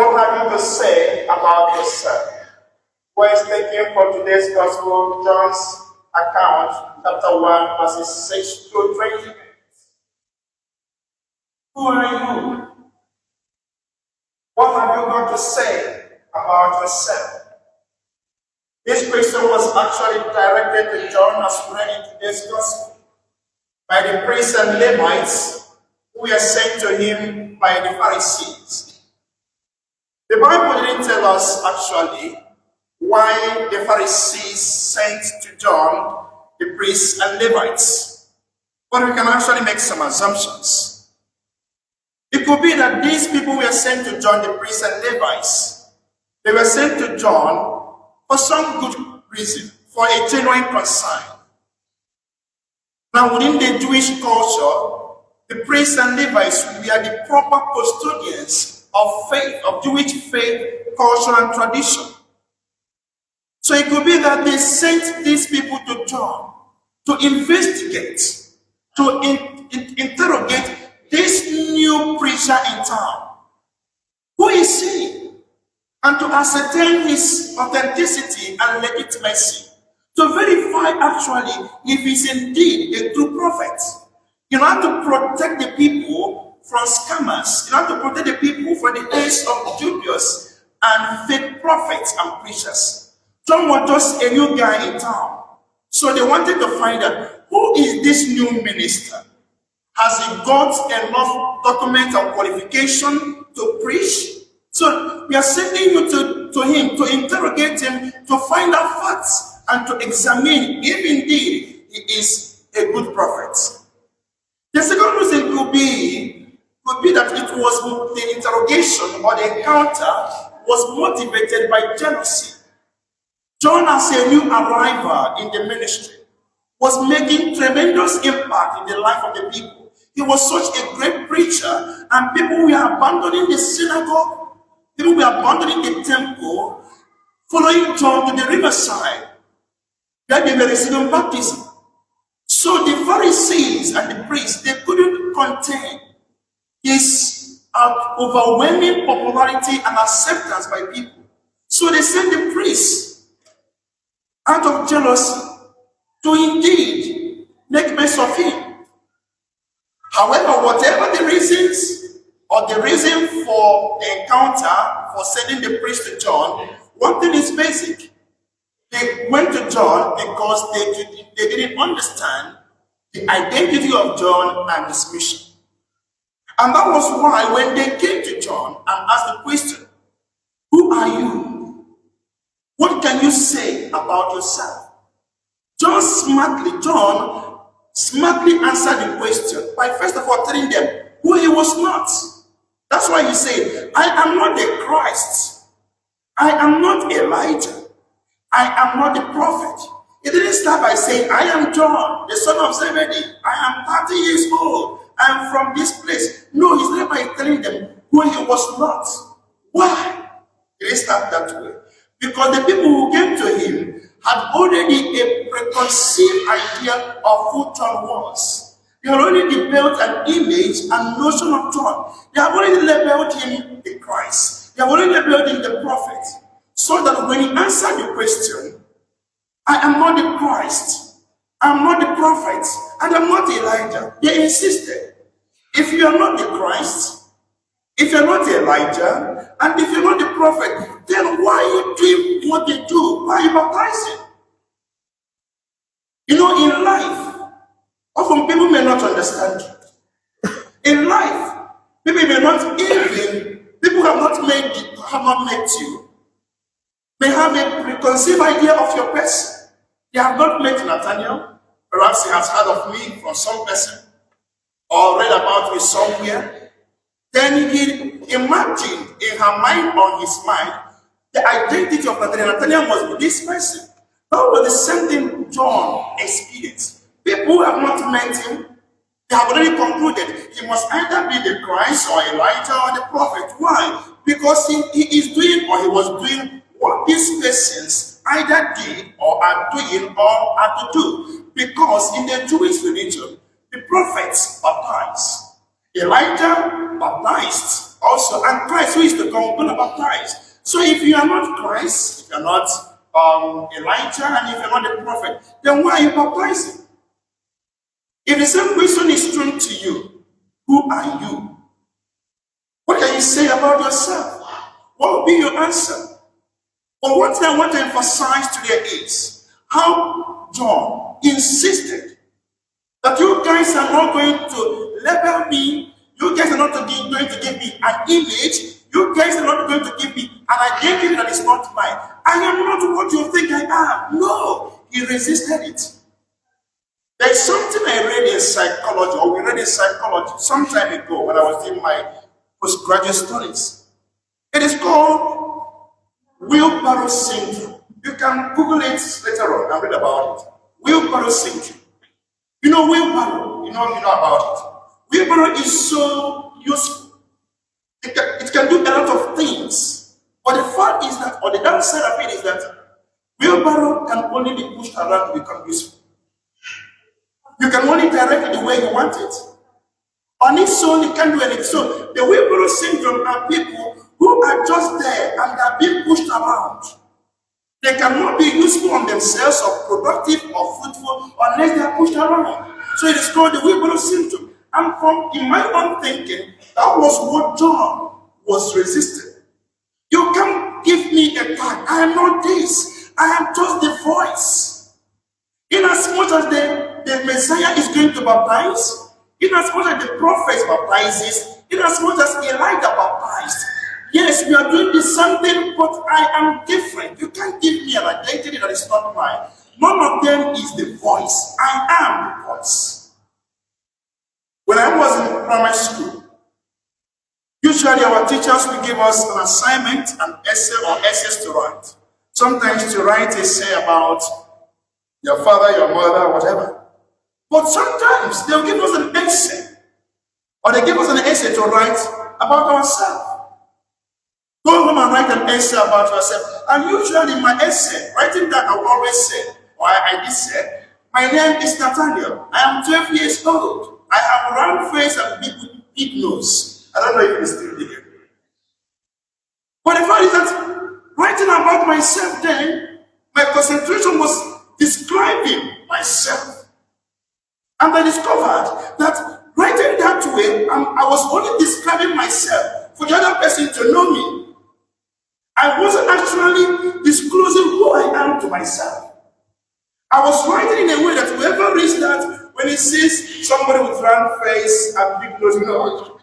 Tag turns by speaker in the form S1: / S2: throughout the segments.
S1: what have you to say about yourself? Where is taken from today's gospel, John's account, chapter 1, verses 6 to 20. Who are you? What have you got to say about yourself? This question was actually directed to John as read in today's gospel by the priests and Levites who were sent to him by the Pharisees. The Bible didn't tell us actually why the Pharisees sent to John the priests and Levites, but we can actually make some assumptions. It could be that these people were sent to John the priests and Levites. They were sent to John for some good reason, for a genuine concern. Now, within the Jewish culture, the priests and Levites were the proper custodians of faith, of Jewish faith, culture, and tradition. So it could be that they sent these people to John to investigate, to interrogate this new preacher in town. Who is he? And to ascertain his authenticity and legitimacy, to verify actually if he's indeed a true prophet. You have to protect the people from scammers. You have to protect the people from the days of dubious and fake prophets and preachers. John was just a new guy in town. So they wanted to find out, who is this new minister? Has he got enough document and qualification to preach? So we are sending you to him, to interrogate him, to find out facts, and to examine if indeed he is a good prophet. The second reason could be that it was the interrogation or the encounter was motivated by jealousy. John, as a new arrival in the ministry, was making tremendous impact in the life of the people. He was such a great preacher, and people were abandoning the synagogue. People were abandoning the temple, following John to the riverside, that they were receiving baptism. So the Pharisees and the priests, they couldn't contain his overwhelming popularity and acceptance by people. So they sent the priests out of jealousy to indeed make mess of him. However, whatever the reasons, or the reason for the encounter, for sending the priest to John, one thing is basic. They went to John because they didn't understand the identity of John and his mission. And that was why when they came to John and asked the question, who are you? What can you say about yourself? John smartly answered the question by first of all telling them who he was not. That's why he said, I am not the Christ. I am not Elijah. I am not the prophet. He didn't start by saying, I am John, the son of Zebedee. I am 30 years old. I am from this place. No, he started by telling them who he was not. Why? He didn't start that way. Because the people who came to him had already a preconceived idea of who John was. They have already developed an image and notion of John. They have already labeled him the Christ. They have already labeled him the prophet. So that when he answered the question, I am not the Christ, I am not the prophet, and I am not Elijah, they insisted, if you are not the Christ, if you are not Elijah, and if you are not the prophet, then why are you doing what they do? Why are you baptizing? You know, in life, often people may not understand you. In life, people may not even, people have not met you, may have a preconceived idea of your person. They have not met Nathaniel. Perhaps he has heard of me from some person or read about me somewhere. Then he imagined in her mind or his mind the identity of Nathaniel. Nathaniel must be this person. That was the same thing John experienced. People who have not met him, they have already concluded he must either be the Christ or Elijah or the prophet. Why? Because he is doing or he was doing what these persons either did or are doing or are to do. Because in the Jewish religion, the prophets baptized. Elijah baptized. also, and Christ who is to come, going to baptize. So if you are not Christ, if you are not Elijah, and if you are not the prophet, then why are you baptizing? If the same question is thrown to you, who are you? What can you say about yourself? What will be your answer? But one thing I want to emphasize today is how John insisted that you guys are not going to label me, you guys are not going to give me an image, you guys are not going to give me an identity that is not mine. I am not what you think I am. No, he resisted it. There's something I read in psychology, or we read in psychology some time ago when I was doing my postgraduate studies. It is called wheelbarrow syndrome. You can Google it later on and read about it. Wheelbarrow syndrome. You know wheelbarrow. You know about it. Wheelbarrow is so useful. It can do a lot of things. But the fact is that, or the downside of it is that wheelbarrow can only be pushed around to become useful. You can only direct it the way you want it. On its own, it can't do anything. So the wheelbarrow syndrome are people who are just there and are being pushed around. They cannot be useful on themselves or productive or fruitful unless they are pushed around. So it is called the wheelbarrow syndrome. And in my own thinking, that was what John was resisting. You can't give me a tag. I am not this. I am just the voice. In as much as the Messiah is going to baptize, in as much as the prophet baptizes, in as much as Elijah baptized, yes, we are doing the same thing, but I am different. You can't give me an identity that is not mine. None of them is the voice. I am the voice. When I was in primary school, usually our teachers will give us an assignment, an essay or essays to write. Sometimes to write an essay about your father, your mother, whatever. But sometimes they'll give us an essay, or they give us an essay to write about ourselves. Go home and write an essay about yourself. And usually in my essay, writing that, I will always say, or I did say, my name is Nathaniel. I am 12 years old. I have round face and big nose. I don't know if it's still there. But the fact is that writing about myself then, my concentration was describing myself. And I discovered that writing that way, I was only describing myself for the other person to know me. I wasn't actually disclosing who I am to myself. I was writing in a way that whoever reads that, when he sees somebody with round face and big nose, you know,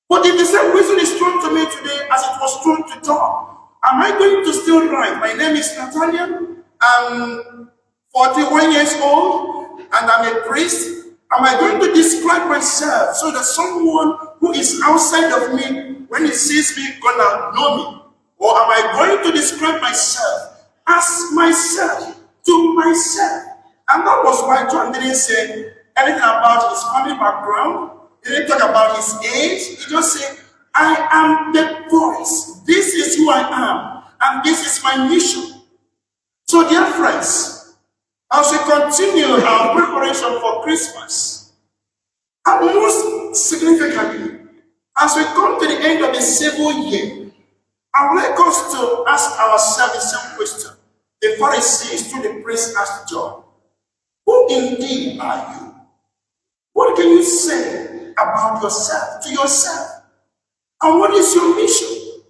S1: but if the same reason is thrown to me today as it was thrown to John, am I going to still write, my name is Nathaniel, I'm 41 years old, and I'm a priest? Am I going to describe myself so that someone who is outside of me, when he sees me, gonna know me? Or am I going to describe myself as myself to myself? And that was why John didn't say anything about his family background. He didn't talk about his age. He just said, I am the voice. This is who I am. And this is my mission. So dear friends, as we continue our preparation for Christmas, and most significantly, as we come to the end of the civil year, I would like us to ask ourselves the same question the Pharisees through the priest asked John. Who indeed are you? What can you say about yourself, to yourself? And what is your mission?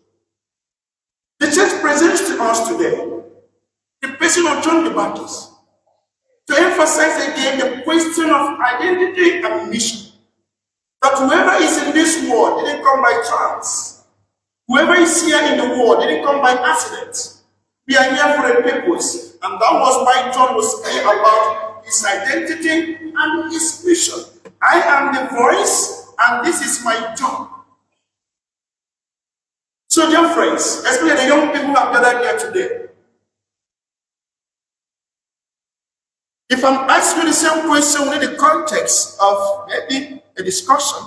S1: The church presents to us today the person of John the Baptist, to emphasize again the question of identity and mission. That whoever is in this world didn't come by chance. Whoever is here in the world didn't come by accident. We are here for a purpose. And that was why John was clear about his identity and his mission. I am the voice, and this is my job. So dear friends, especially the young people who have gathered here today, if I'm asking you the same question within the context of maybe a discussion,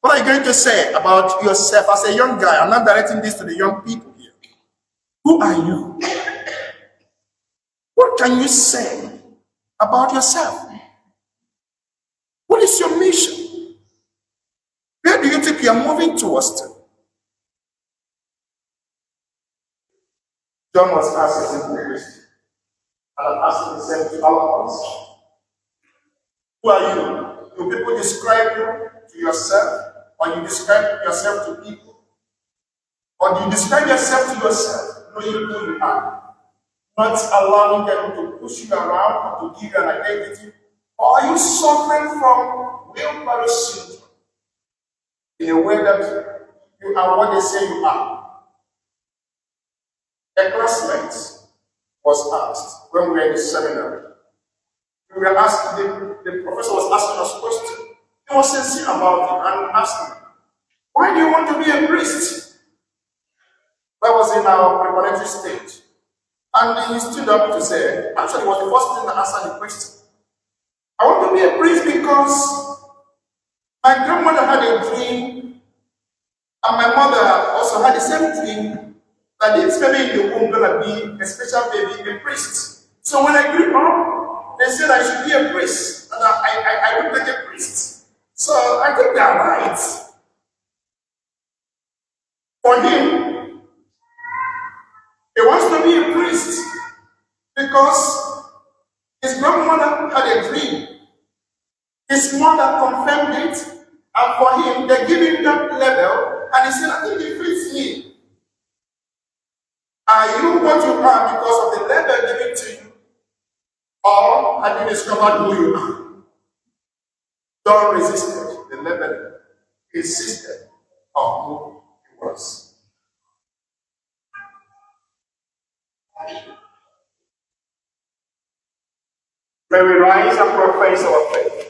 S1: what are you going to say about yourself as a young guy? I'm not directing this to the young people here. Who are you? What can you say about yourself? What is your mission? Where Where do you think you are moving towards to? John was asked a simple question. And I'm asking the same to all of us. Who are you? Do people describe you to yourself? Or you describe yourself to people? Or do you describe yourself to yourself, knowing who you are? Not allowing them to push you around or to give you an identity? Or are you suffering from wheelbarrow syndrome in a way that you are what they say you are? A classmate was asked when we were in the seminary. We were asked, the professor was asking us questions. He was sincere about it and asked me, why do you want to be a priest? That was in our preparatory stage. And he stood up to say, actually, it was the first thing that answered the question. I want to be a priest because my grandmother had a dream, and my mother also had the same dream, that this baby in the womb gonna be a special baby, a priest. So when I grew up, they said I should be a priest, and I looked like a priest. So I think they are right. For him, he wants to be a priest because his grandmother had a dream. His mother confirmed it, and for him, they give him that level, and he said, I think it fits me. Are you what you are because of the level given to you? Or have you discovered who you are? John resisted the level, he insisted on who he was. May we rise and profess our faith.